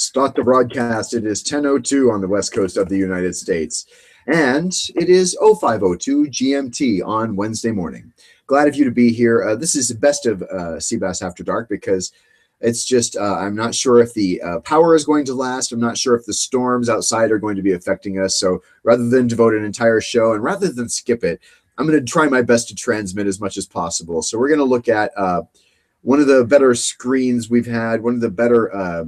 start the broadcast. It is 10:02 on the west coast of the United States, and it is 05:02 GMT on Wednesday morning. Glad of you to be here. This is the best of cBas After Dark because it's just I'm not sure if the power is going to last. I'm not sure if the storms outside are going to be affecting us. So rather than devote an entire show and rather than skip it, I'm going to try my best to transmit as much as possible. So we're going to look at one of the better screens we've had, one of the better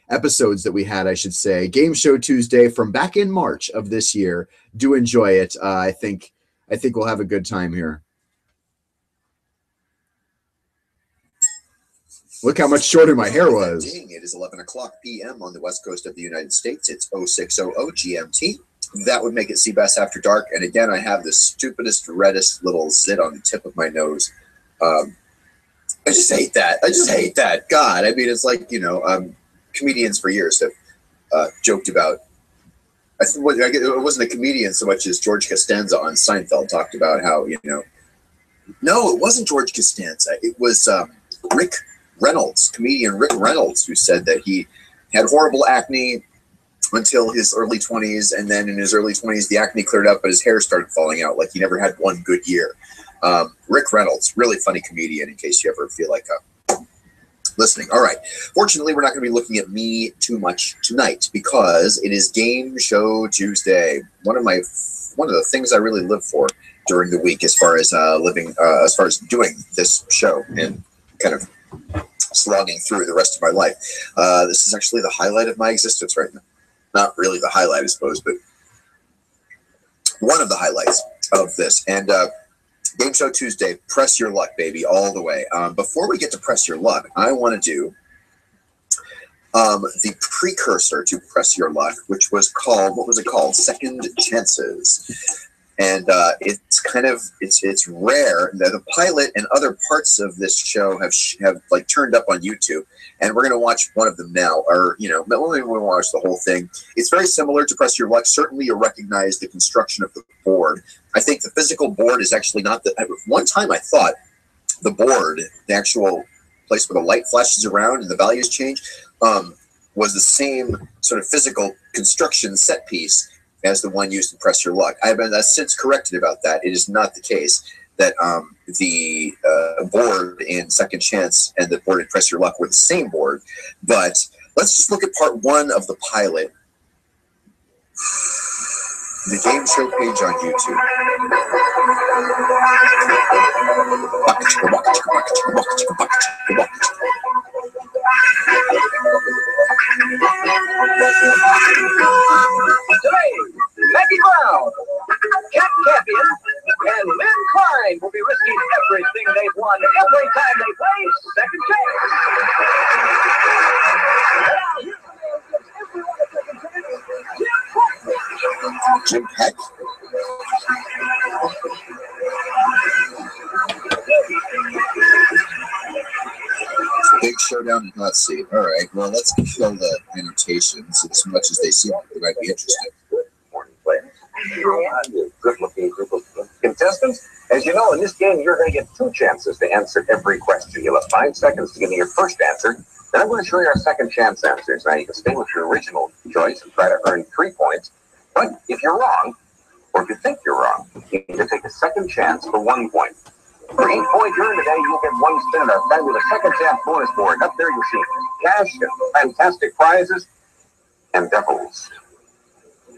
episodes that we had, I should say. Game Show Tuesday from back in March of this year. Do enjoy it. I think we'll have a good time here. Look how much shorter my hair was. It is 11 o'clock p.m. on the west coast of the United States. It's 0600 GMT. That would make it cBas After Dark. And again, I have the stupidest, reddest little zit on the tip of my nose. I just hate that. God, I mean, it's like, comedians for years have joked about. It wasn't a comedian so much as George Costanza on Seinfeld talked about how, no, it wasn't George Costanza. It was Rick Reynolds, comedian Rick Reynolds, who said that he had horrible acne until his early 20s. And then in his early 20s, the acne cleared up, but his hair started falling out. Like he never had one good year. Rick Reynolds, really funny comedian in case you ever feel like listening. All right. Fortunately, we're not going to be looking at me too much tonight because it is Game Show Tuesday. One of the things I really live for during the week as far as doing this show and kind of slogging through the rest of my life. This is actually the highlight of my existence right now. Not really the highlight, I suppose, but one of the highlights of this. And Game Show Tuesday, press your luck, baby, all the way. Before we get to press your luck, I want to do the precursor to press your luck, which was called, what was it called? Second Chances. And it's rare. The pilot and other parts of this show have like turned up on YouTube, and we're going to watch one of them now. Or maybe we'll watch the whole thing. It's very similar to Press Your Luck. Certainly, you'll recognize the construction of the board. I think the physical board is actually not the. One time, I thought the board, the actual place where the light flashes around and the values change, was the same sort of physical construction set piece as the one used in Press Your Luck. I've been since corrected about that. It is not the case that the board in Second Chance and the board in Press Your Luck were the same board. But let's just look at part one of the pilot. The game show page on YouTube. Today, Becky Brown, Cat Campion, and Lynn Klein will be risking everything they've won every time they play Second Chance. Jim Peck. Big showdown. Let's see. All right. Well, let's kill the annotations as much as they seem like they might be interesting. Good morning, players. Good-looking group of contestants. As you know, in this game, you're going to get 2 chances to answer every question. You'll have 5 seconds to give me your first answer. Then I'm going to show you our second chance answers. Now, you can stay with your original choice and try to earn 3 points. But if you're wrong, or if you think you're wrong, you need to take a second chance for 1 point. For each point earned today, you'll get 1 spin at our fabulous second chance bonus board. Up there, you'll see cash and fantastic prizes and devils.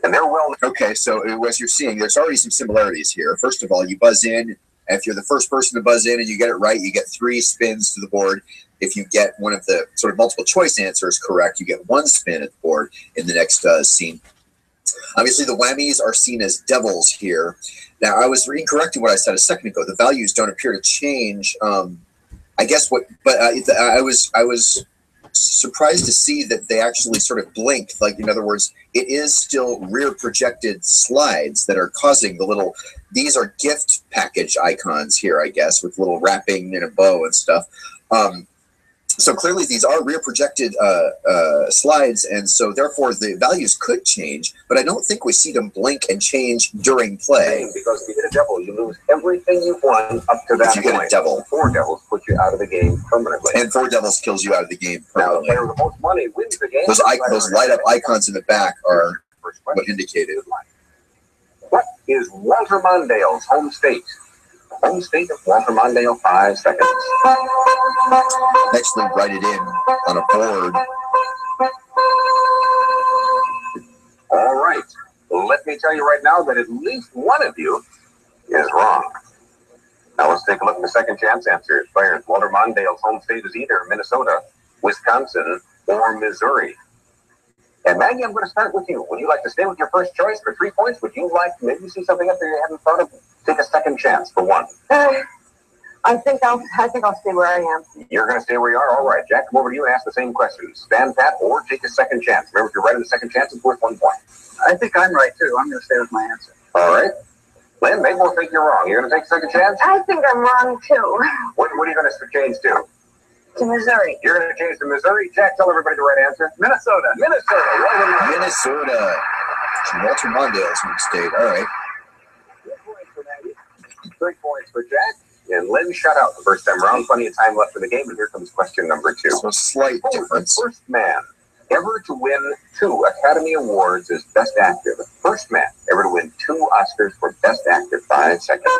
And they're well. Okay, so as you're seeing, there's already some similarities here. First of all, you buzz in. If you're the first person to buzz in and you get it right, you get 3 spins to the board. If you get one of the sort of multiple choice answers correct, you get 1 spin at the board in the next scene. Obviously, the whammies are seen as devils here. Now, I was incorrect in what I said a second ago. The values don't appear to change. I guess I was surprised to see that they actually sort of blink. Like, in other words, it is still rear projected slides that are causing the little. These are gift package icons here, I guess, with little wrapping and a bow and stuff. So clearly these are rear projected slides, and so therefore the values could change, but I don't think we see them blink and change during play. Because if you hit a devil, you lose everything you've won up to that If you point. hit a devil. 4 devils put you out of the game permanently. And 4 devils kills you out of the game Now, the permanently. player with the most money wins the game. Those light up icons in the back are what indicated. What is Walter Mondale's home state? Home state of Walter Mondale, 5 seconds. Actually write it in on a board. All right. Let me tell you right now that at least one of you is wrong. Now let's take a look at the second chance answers. Players, Walter Mondale's home state is either Minnesota, Wisconsin, or Missouri. And Maggie, I'm going to start with you. Would you like to stay with your first choice for 3 points? Would you like to maybe see something up there you haven't thought of? Take a second chance for 1. I think I'll stay where I am. You're going to stay where you are? All right. Jack, come over to you and ask the same question. Stand pat or take a second chance. Remember, if you're right in the second chance, it's worth 1 point. I think I'm right, too. I'm going to stay with my answer. All right. Lynn, make more think you're wrong. You're going to take a second chance? I think I'm wrong, too. What are you going to change to? To Missouri. You're going to change to Missouri? Jack, tell everybody the right answer. Minnesota. Minnesota. Well done. Minnesota. Walter Mondale's home state. All right. 2 points for Maggie. 3 points for Jack. And Lynn shut out the first time around. Plenty of time left in the game. And here comes question number 2. So slight Who was difference. the first man ever to win 2 Academy Awards as Best Actor? The first man ever to win 2 Oscars for Best Actor. 5 seconds.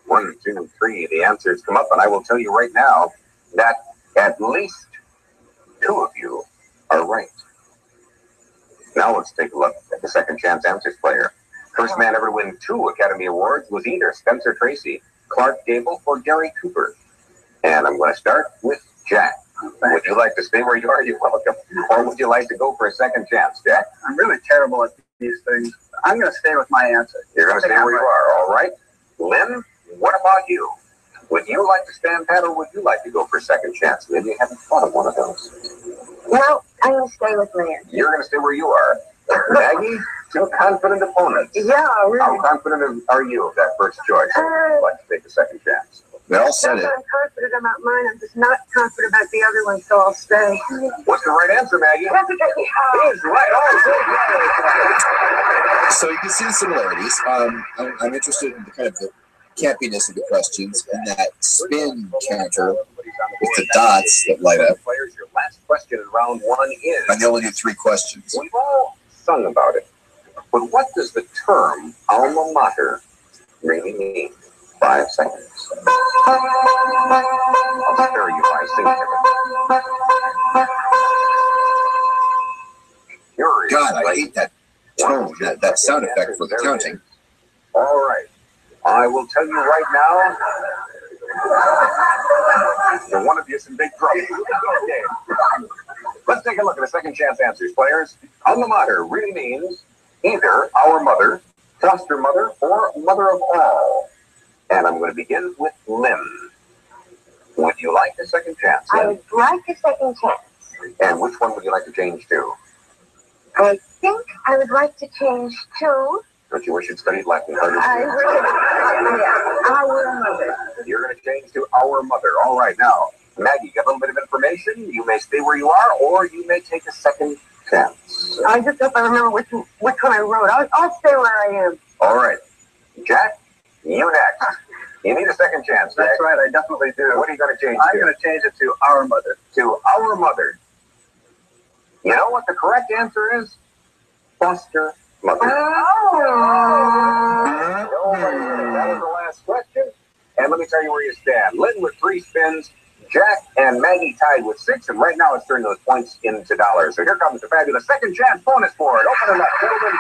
1, 2, 3. The answers come up, and I will tell you right now that at least 2 of you are right. Now let's take a look at the second chance answers player. First man ever to win 2 Academy Awards was either Spencer Tracy, Clark Gable, or Gary Cooper. And I'm going to start with Jack. Would you like to stay where you are? You're welcome. Or would you like to go for a second chance, Jack? I'm really terrible at these things. I'm going to stay with my answer. You're going to stay where you are, all right? Lynn, what about you? Would you like to stand pat, or would you like to go for a second chance? Maybe you haven't thought of one of those. No, I'm going to stay with my answer. You're going to stay where you are. Maggie, 2 confident opponents. Yeah, really. How confident are you of that first choice? I'd like to take a second chance. They all said it. I'm confident about mine. I'm just not confident about the other one, so I'll stay. What's the right answer, Maggie? He's right. So you can see the similarities. I'm interested in the kind of the campiness of the questions and that spin counter with the dots that light up. Players, your last question in round 1 is. And they only do 3 questions. We've all sung about it, but what does the term alma mater really mean? 5 seconds. I'll spare you by singing it. God, I hate that tone, that sound effect for the counting. All right. I will tell you right now, for one of you, some big trouble. Okay. Let's take a look at the second chance answers, players. Alma mater really means either our mother, foster mother, or mother of all. And I'm going to begin with Lynn. Would you like a second chance, I Lynn? would like a second chance. And which one would you like to change to? I think I would like to change to Don't you wish you'd studied Latin harder? our mother. You're going to change to our mother. All right, now, Maggie, you got a little bit of information. You may stay where you are, or you may take a second chance. I just hope I remember which one I wrote. I'll stay where I am. All right. Jack, you next. You need a second chance, Jack. That's right, I definitely do. What are you going to change I'm to? going to change it to our mother. To our mother. You know what the correct answer is? Foster mother. Oh. That was the last question. And let me tell you where you stand. Lynn with 3 spins, Jack and Maggie tied with 6, and right now it's turning those points into dollars. So here comes the fabulous second chance bonus board. Open it up, gentlemen.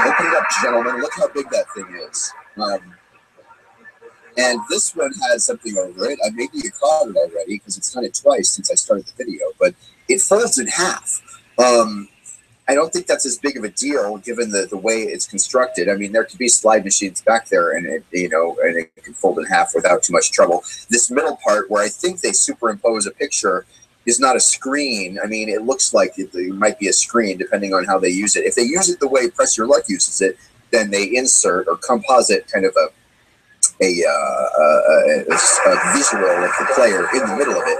Open it up, gentlemen. Look how big that thing is. And this one has something over it. Maybe you caught it already because it's done it twice since I started the video, but it folds in half. I don't think that's as big of a deal given the way it's constructed. I mean, there could be slide machines back there, and it can fold in half without too much trouble. This middle part, where I think they superimpose a picture is not a screen. I mean, it looks like it might be a screen depending on how they use it. If they use it the way Press Your Luck uses it, then they insert or composite kind of a visual of the player in the middle of it.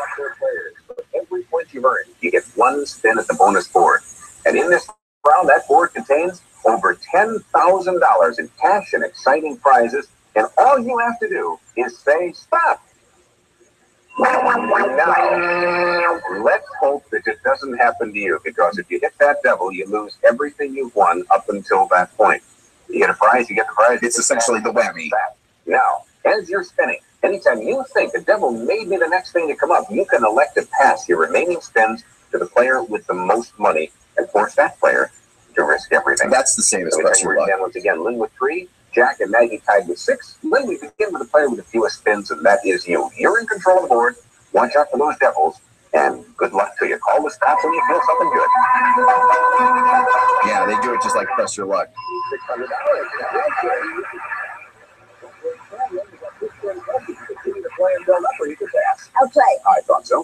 Every point you earn, you get one spin at the bonus board. And in this round, that board contains over $10,000 in cash and exciting prizes. And all you have to do is say, stop. Now, let's hope that it doesn't happen to you, because if you hit that devil, you lose everything you've won up until that point. You get a prize, you get the prize. It's essentially the whammy. Now, as you're spinning, anytime you think the devil may be the next thing to come up, you can elect to pass your remaining spins to the player with the most money and force that player to risk everything. That's the same as Press Your Luck. Once again, Lynn with 3, Jack and Maggie tied with 6. Lynn, we begin with the player with the fewest spins, and that is you. You're in control of the board. Watch out for those devils, and good luck to you. Call the stop when you feel something good. Yeah, they do it just like Press Your Luck. $600. I'll play. I thought so.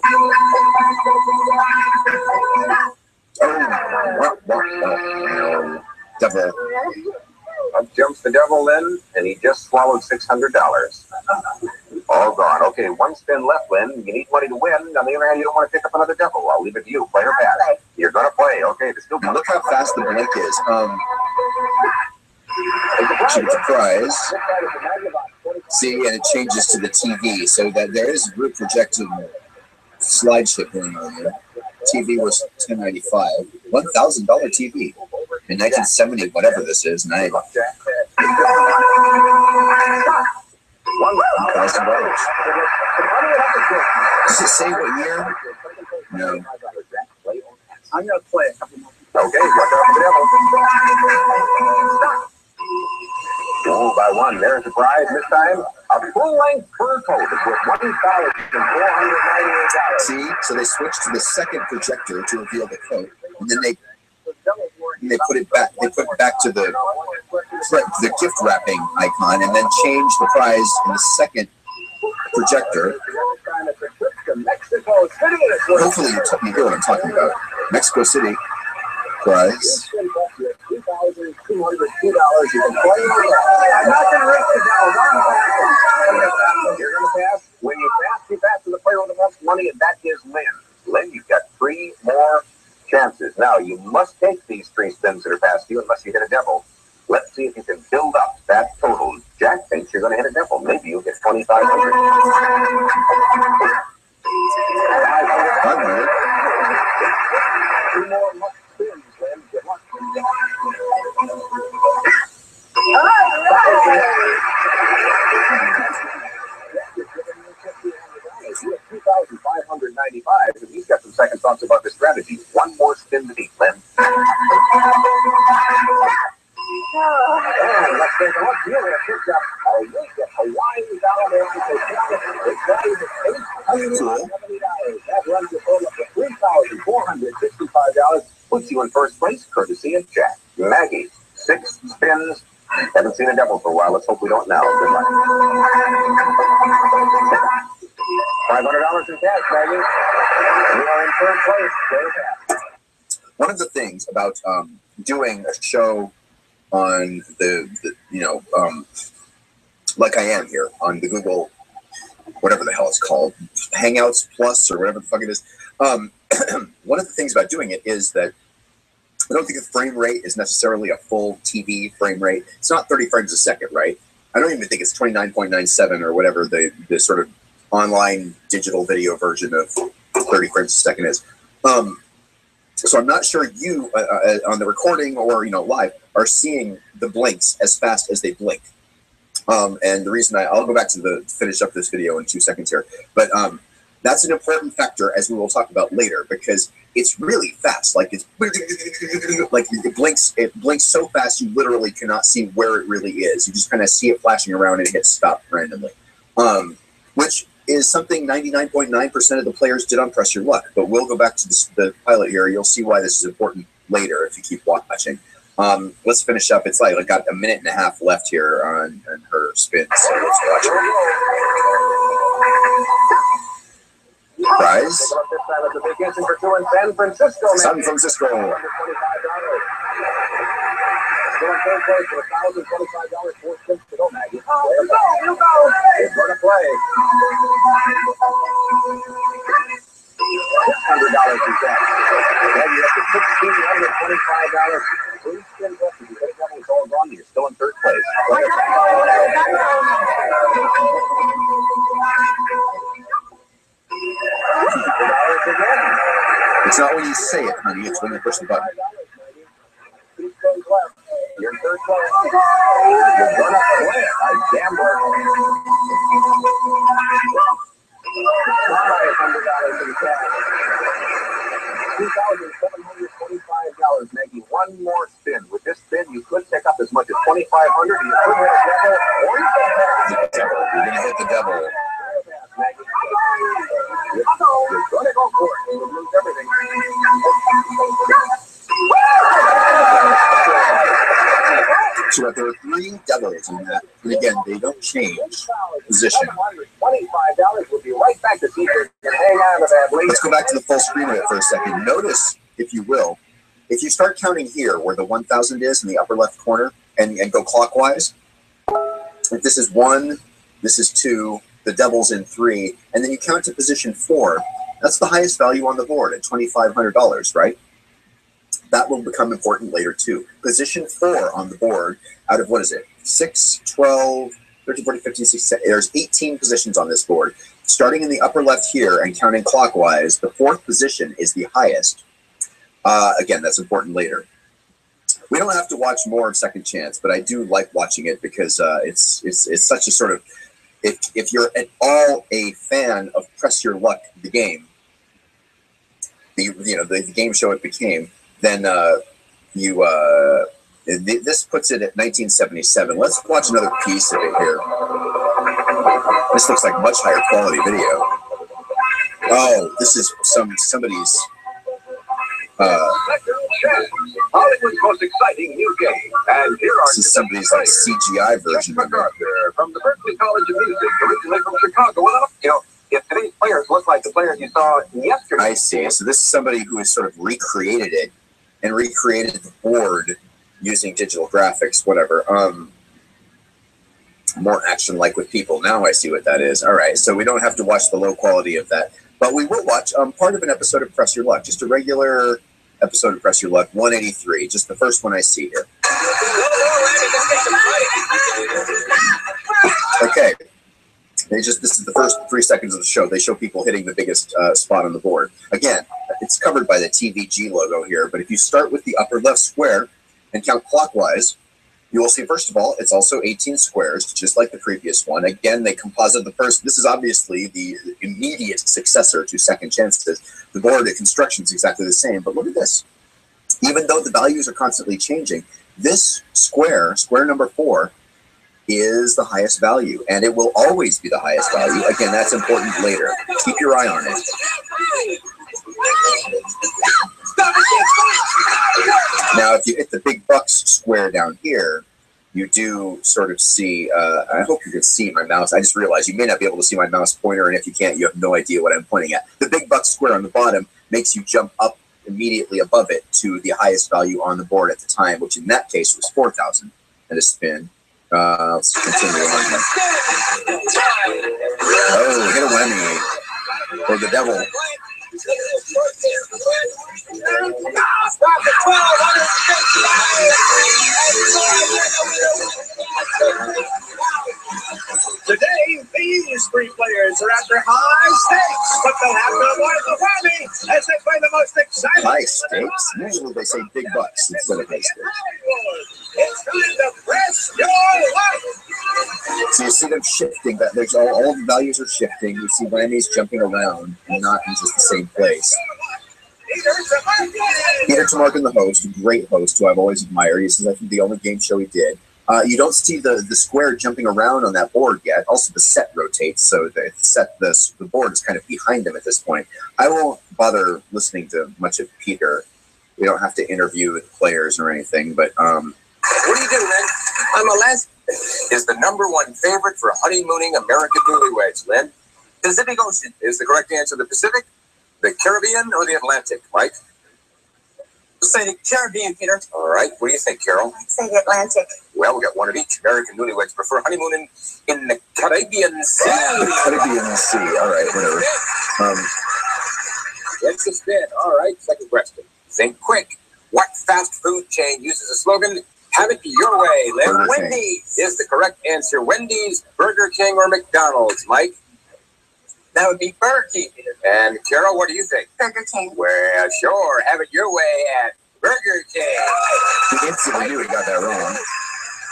Devil. Up jumps the devil then, and he just swallowed $600. All gone. Okay, one spin left, Lynn. You need money to win. On the other hand, you don't want to pick up another devil. I'll leave it to you. Play or pass. You're going to play. Okay, there's still. Now look how fast the blink is. It's a prize. See, and it changes to the TV, so that there is group projected slide ship going on there. TV was $10.95, $1,000 TV in 1970, whatever this is. $1,000. Does it say what year? No. I'm going to play a couple more. Okay, watch out for the devil. Oh, by one. There's the prize this time. A full-length fur coat is worth $1,498. See, so they switched to the second projector to reveal the coat, and then they put it back. They put it back to the gift wrapping icon, and then changed the prize in the second projector. Hopefully, you hear what I'm talking about. Mexico City prize. $2,202. You can play. I'm not going to risk the devil. You're going to pass. When you pass to the player with the most money, and that is Lynn. Lynn, you've got 3 more chances. Now, you must take these 3 spins that are past you unless you hit a devil. Let's see if you can build up that total. Jack thinks you're going to hit a devil. Maybe you'll get $2,500. 500. 2 more must spins, Lynn. Good luck. $2,595, and he's got some second thoughts about the strategy. 1 more spin to beat, Lynn. And let's take a look. You have picked up a week of Hawaii dollars. It's valued at $870. That runs the total up to $3,465. Puts you in first place, courtesy of Jack. Maggie, 6 spins. Haven't seen a devil for a while. Let's hope we don't now. Good luck. $500 in cash, Maggie. You are in third place. One of the things about doing a show on the like I am here on the Google, whatever the hell it's called, Hangouts Plus or whatever the fuck it is. One of the things about doing it is that I don't think the frame rate is necessarily a full TV frame rate. It's not 30 frames a second, right? I don't even think it's 29.97 or whatever the sort of online digital video version of 30 frames a second is. So I'm not sure you on the recording or live are seeing the blinks as fast as they blink. And the reason I'll go back to finish up this video in 2 seconds here, but that's an important factor, as we will talk about later, because it's really fast. Like it blinks so fast you literally cannot see where it really is. You just kind of see it flashing around and it hits stop randomly, which is something 99.9% of the players did on Press Your Luck. But we'll go back to the pilot here. You'll see why this is important later if you keep watching. Let's finish up. It's like I got a minute and a half left here on her spin, so let's watch it. Prize? This time it's a vacation for two in San Francisco. San Francisco. $125. Still in third place for $1,025. 4 spins to go, Maggie. You go. It's going to play. $600 in cash. Maggie up to $1,625. 3 spins left. If you hit a double, it's all gone. You're still in third place. It's not when you say it, honey. It's when you push the button. You're in third place. You're going to play it. I gambler. $500 in cash. $2,725, Maggie. One more spin. With this spin, you could pick up as much as $2,500. And you could hit a double, or you could pass. You're going to hit the double. You're going to go for it. You'll lose everything. So there are 3 doubles in that. And again, they don't change position. $25 will be right back to see if you can hang on to that lead. Let's go back to the full screen of it for a second. Notice, if you will, if you start counting here where the 1,000 is in the upper left corner and go clockwise, if this is 1, this is 2, the double's in 3, and then you count to position 4, that's the highest value on the board at $2,500, right? That will become important later too. Position 4 on the board out of, what is it, 6, 12, 13, 14, 15, 16, there's 18 positions on this board. Starting in the upper left here and counting clockwise, the 4th position is the highest. Again, that's important later. We don't have to watch more of Second Chance, but I do like watching it because it's such a sort of, if you're at all a fan of Press Your Luck, the game, the game show it became, then this puts it at 1977. Let's watch another piece of it here. This looks like much higher quality video. Oh, this is somebody's. Hollywood's most exciting new game, and here are this is somebody's like CGI version of it. From the Berkeley College of Music, originally from Chicago. Well, if today's players look like the players you saw yesterday. I see. So this is somebody who has sort of recreated it and recreated the board using digital graphics, whatever. More action like with people. Now I see what that is. All right. So we don't have to watch the low quality of that. But we will watch part of an episode of Press Your Luck, just a regular episode of Press Your Luck, 183, just the first one I see here. Okay. This is the first 3 seconds of the show. They show people hitting the biggest spot on the board. Again, it's covered by the TVG logo here, but if you start with the upper left square and count clockwise, you will see, first of all, it's also 18 squares, just like the previous one. Again, they composite the first. This is obviously the immediate successor to Second Chances. The board, the construction is exactly the same, but look at this. Even though the values are constantly changing, this square number 4, is the highest value, and it will always be the highest value. Again, that's important later. Keep your eye on it. Now, if you hit the big bucks square down here, you do sort of see, I hope you can see my mouse. I just realized you may not be able to see my mouse pointer, and if you can't, you have no idea what I'm pointing at. The big bucks square on the bottom makes you jump up immediately above it to the highest value on the board at the time, which in that case was 4,000 at a spin. Let's continue on here. Oh, hit a whammy. Or the devil. Today, these 3 players are after high stakes, but they'll have to avoid the whammy as they play the most exciting. High stakes? Usually they say big bucks instead of high stakes. It's time to press your luck. So you see them shifting. There's all the values are shifting. You see whammies jumping around and not in just the same place. Peter Tamarkin, the host, a great host who I've always admired. This is, I think, the only game show he did. You don't see the square jumping around on that board yet. Also, the set rotates, so the board is kind of behind him at this point. I won't bother listening to much of Peter. We don't have to interview the players or anything, but what do you do, Lynn? I'm a lesbian. Is the #1 favorite for honeymooning American newlyweds, Lynn? Pacific Ocean is the correct answer. The Pacific, the Caribbean, or the Atlantic? Mike? Say the Caribbean, Peter. All right. What do you think, Carol? I'd say the Atlantic. Well, we got one of each. American newlyweds prefer honeymooning in the Caribbean Sea. The Caribbean Sea. All right, whatever. It's a spin. All right. Second question. Think quick. What fast food chain uses a slogan, "Have it your way"? Burger King. Wendy's is the correct answer. Wendy's, Burger King, or McDonald's? Mike? That would be Burger King, Peter. And Carol, what do you think? Burger King. Well, sure. Have it your way at Burger King. He instantly knew he got that wrong.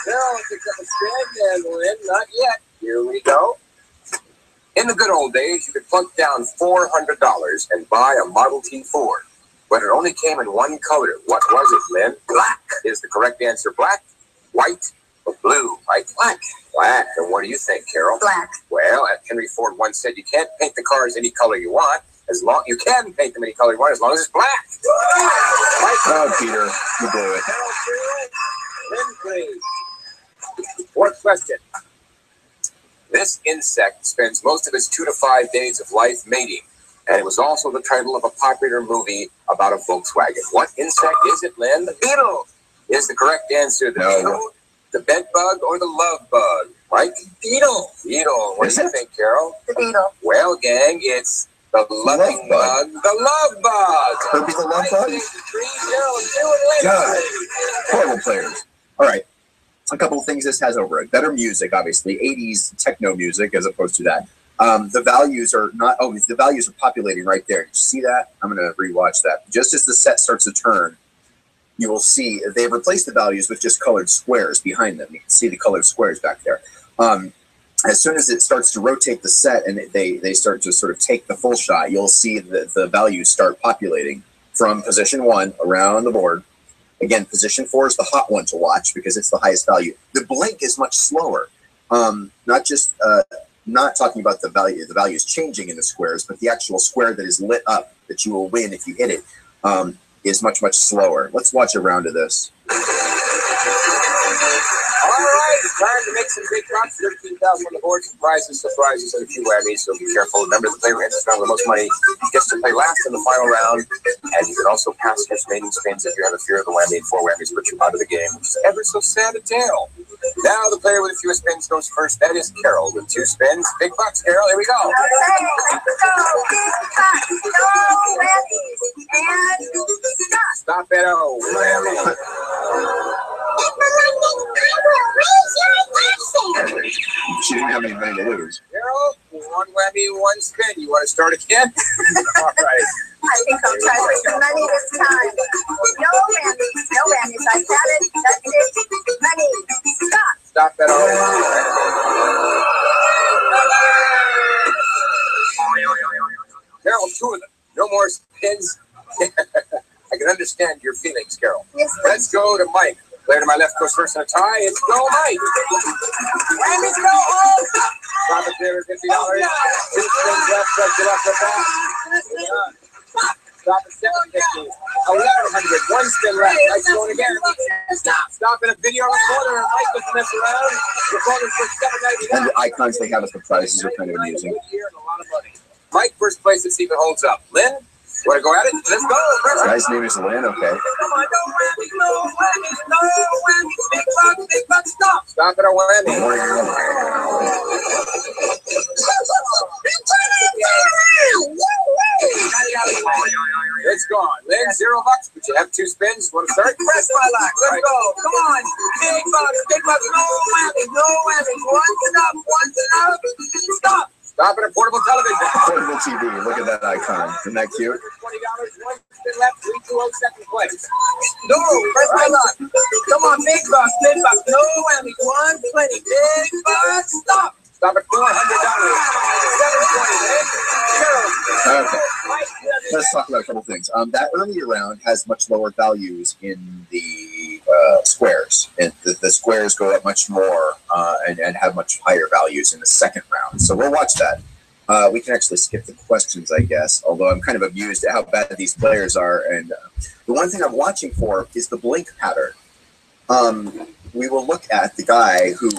Carol picks up a spin, and Lynn, not yet. Here we go. In the good old days, you could plunk down $400 and buy a Model T Ford, but it only came in one color. What was it, Lynn? Black is the correct answer. Black, white, or blue? Mike? Black. Black. And what do you think, Carol? Black. Well, Henry Ford once said you can't paint the cars any color you want. As long you can paint them any color you want, as long as it's black. Mike? Oh, Peter, you blew it. Lynn, please. Fourth question. This insect spends most of its 2 to 5 days of life mating, and it was also the title of a popular movie about a Volkswagen. What insect is it, Lynn? The beetle is the correct answer. The beetle, the bed bug, or the love bug? Mike? Beetle. Beetle. What do you think, Carol? The beetle. Well, gang, it's the loving bug. The love bug. Herbie the love bug? God, horrible players. All right. A couple of things this has over it. Better music, obviously. 80s techno music as opposed to that. The values are not, oh, the values are populating right there. Did you see that? I'm going to rewatch that. Just as the set starts to turn, you will see they've replaced the values with just colored squares behind them. You can see the colored squares back there. As soon as it starts to rotate the set and they start to sort of take the full shot, you'll see the values start populating from position 1 around the board. Again, position 4 is the hot one to watch because it's the highest value. The blink is much slower. Not talking about the values changing in the squares, but the actual square that is lit up that you will win if you hit it is much, much slower. Let's watch a round of this. All right, it's time to make some big bucks. 13,000 on the board, surprises, and a few whammies, so be careful. Remember, the player who enters round with the most money gets to play last in the final round, and you can also pass your remaining spins if you have a fear of the whammy, and 4 whammies put you out of the game, which is ever so sad to tell. Now the player with the fewest spins goes first. That is Carol with 2 spins. Big bucks, Carol. Here we go. Okay, let's go. Big bucks. No whammies. And stop. Stop it, oh, whammy. She didn't have any money to lose. Carol, 1 whammy, 1 spin. You want to start again? All right. I think I'll try for some money this time. No whammies. No whammies. I got it. That's it. Money. Stop. Stop that all. Carol, 2 of them. No more spins. I can understand your feelings, Carol. Yes, Let's go to Mike. Player to my left goes first in a tie. It's go, Mike. Whammies go home. Stop it there, $50. 2 spins left. Stretch it up the back. Stop at 750. 1,100. 1 spin left. Nice going again. Stop in a video recorder. Mike doesn't mess around. Recording for $7.99. And the icons they have as the prizes are kind of amusing. Mike, first place. Let's see if it holds up. Lynn, want to go at it? Let's go. The guy's name is Lynn. Okay. Come on, no whammies, no whammies, no whammies. Big bucks, stop. Stop it, a whammy. It's gone. Lynn, $0, but you have 2 spins. Want to start? Press my luck. Let's go. Come on. Big bucks, no whammies, no whammies. 1 stop. Stop. Stop it, a portable television. Portable TV. Look at that icon. Isn't that cute? $20, 1 spin left, 320, second place. No, press my luck. Come on, big bucks, no whammies. 120. Big bucks, stop. Stop at $400. 720. Okay. Let's talk about a couple things. That earlier round has much lower values in the squares, and the squares go up much more and have much higher values in the second round. So we'll watch that. We can actually skip the questions, I guess, although I'm kind of amused at how bad these players are. And the one thing I'm watching for is the blink pattern. We will look at the guy who